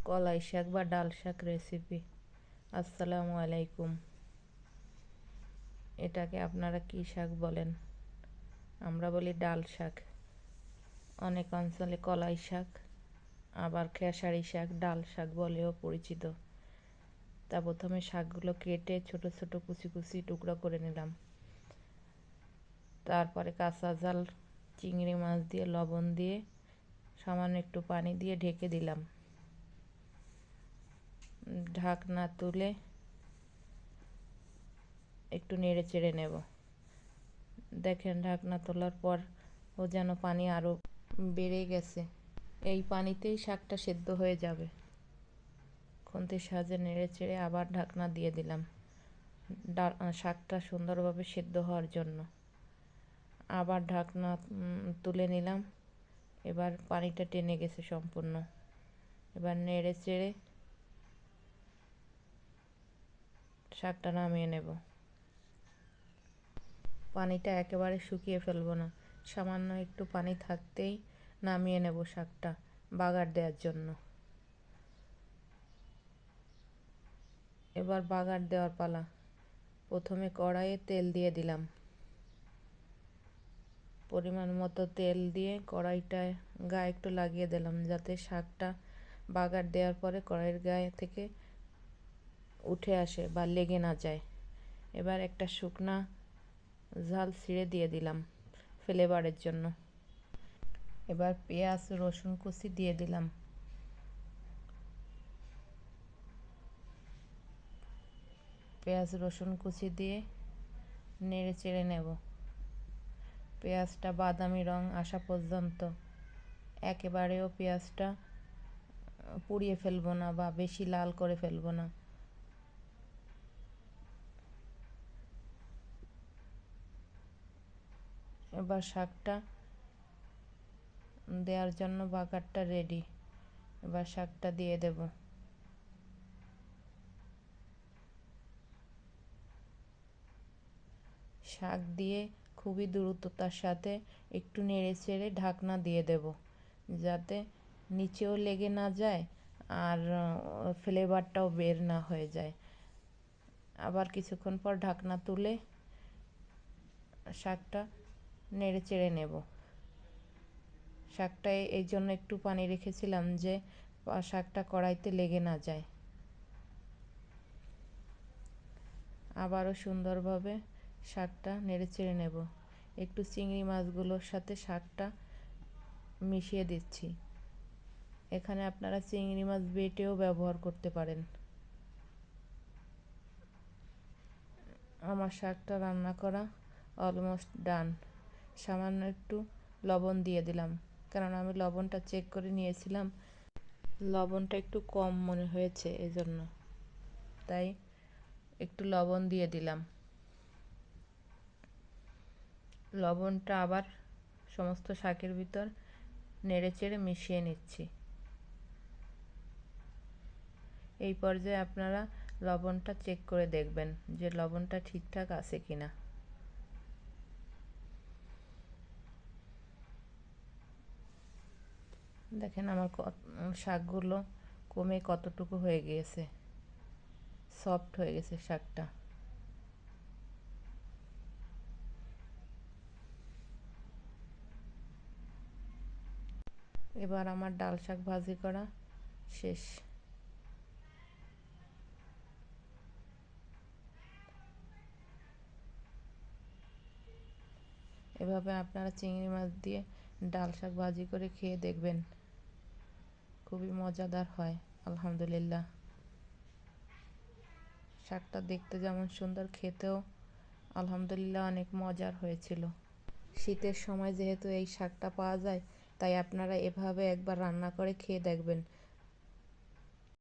কলাই শাক বা ডাল শাক রেসিপি। আসসালামু আলাইকুম। এটাকে আপনারা কি শাক বলেন? আমরা বলি ডাল শাক, অনেক অঞ্চলে কলাই শাক, আবার খেসারি শাক ডাল শাক বলেও পরিচিত। তা প্রথমে শাকগুলো কেটে ছোট ছোট কুচি কুচি টুকরো করে নিলাম। তারপরে কাঁচা ঝাল চিংড়ি মাছ দিয়ে লবণ দিয়ে সামান্য একটু পানি দিয়ে ঢেকে দিলাম। ঢাকনা তুলে একটু নেড়ে চেড়ে নেব। দেখেন ঢাকনা তোলার পর ও যেন পানি আরও বেড়ে গেছে। এই পানিতেই শাকটা সেদ্ধ হয়ে যাবে। খুন্তির সাহায্যে নেড়ে চেড়ে আবার ঢাকনা দিয়ে দিলাম শাকটা সুন্দরভাবে সেদ্ধ হওয়ার জন্য। আবার ঢাকনা তুলে নিলাম। এবার পানিটা টেনে গেছে সম্পূর্ণ। এবার নেড়ে চেড়ে শাকটা নামিয়ে নেব। পানিটা একেবারে শুকিয়ে ফেলবো না, সামান্য একটু পানি থাকতেই নামিয়ে নেব শাকটা বাগার দেওয়ার জন্য। এবার বাগার দেওয়ার পালা। প্রথমে কড়াইয়ে তেল দিয়ে দিলাম। পরিমাণ মতো তেল দিয়ে কড়াইটায় গায়ে একটু লাগিয়ে দিলাম, যাতে শাকটা বাগার দেওয়ার পরে কড়াইয়ের গায়ে থেকে উঠে আসে বা লেগে না যায়। এবার একটা শুকনা ঝাল ছিঁড়ে দিয়ে দিলাম ফ্লেভারের জন্য। এবার পেঁয়াজ রসুন কুচি দিয়ে দিলাম। পেঁয়াজ রসুন কুচি দিয়ে নেড়ে চেড়ে নেব। পেঁয়াজটা বাদামি রং আসা পর্যন্ত একেবারেও পেঁয়াজটা পুড়িয়ে ফেলবো না বা বেশি লাল করে ফেলবো না। এবার শাকটা দেওয়ার জন্য বাগারটা রেডি। এবার শাকটা দিয়ে দেব। শাক দিয়ে খুবই দ্রুততার সাথে একটু নেড়ে চেড়ে ঢাকনা দিয়ে দেব, যাতে নিচেও লেগে না যায় আর ফ্লেভারটাও বের না হয়ে যায়। আবার কিছুক্ষণ পর ঢাকনা তুলে শাকটা নেড়ে চেড়ে নেব। শাকটায় এই জন্য একটু পানি রেখেছিলাম যে শাকটা কড়াইতে লেগে না যায়। আবারও সুন্দরভাবে শাকটা নেড়ে চেড়ে নেব। একটু চিংড়ি মাছগুলোর সাথে শাকটা মিশিয়ে দিচ্ছি। এখানে আপনারা চিংড়ি মাছ বেটেও ব্যবহার করতে পারেন। আমার শাকটা রান্না করা অলমোস্ট ডান। সামান্য একটু লবণ দিয়ে দিলাম, কারণ আমি লবণটা চেক করে নিয়েছিলাম, লবণটা একটু কম মনে হয়েছে, এজন্য তাই একটু লবণ দিয়ে দিলাম। লবণটা আবার সমস্ত শাকের ভিতর নেড়ে চেড়ে মিশিয়ে নিচ্ছি। এই পর্যায়ে আপনারা লবণটা চেক করে দেখবেন যে লবণটা ঠিকঠাক আছে কিনা। দেখেন আমার শাকগুলো কমে কতটুকু হয়ে গিয়েছে, সফট হয়ে গেছে শাকটা। এবার আমার ডাল শাক ভাজি করা শেষ। এভাবে আপনারা চিংড়ি মাছ দিয়ে ডাল শাক ভাজি করে খেয়ে দেখবেন, খুবই মজাদার হয় আলহামদুলিল্লাহ। শাকটা দেখতে যেমন সুন্দর, খেতেও আলহামদুলিল্লাহ অনেক মজার হয়েছিল। শীতের সময় যেহেতু এই শাকটা পাওয়া যায়, তাই আপনারা এভাবে একবার রান্না করে খেয়ে দেখবেন,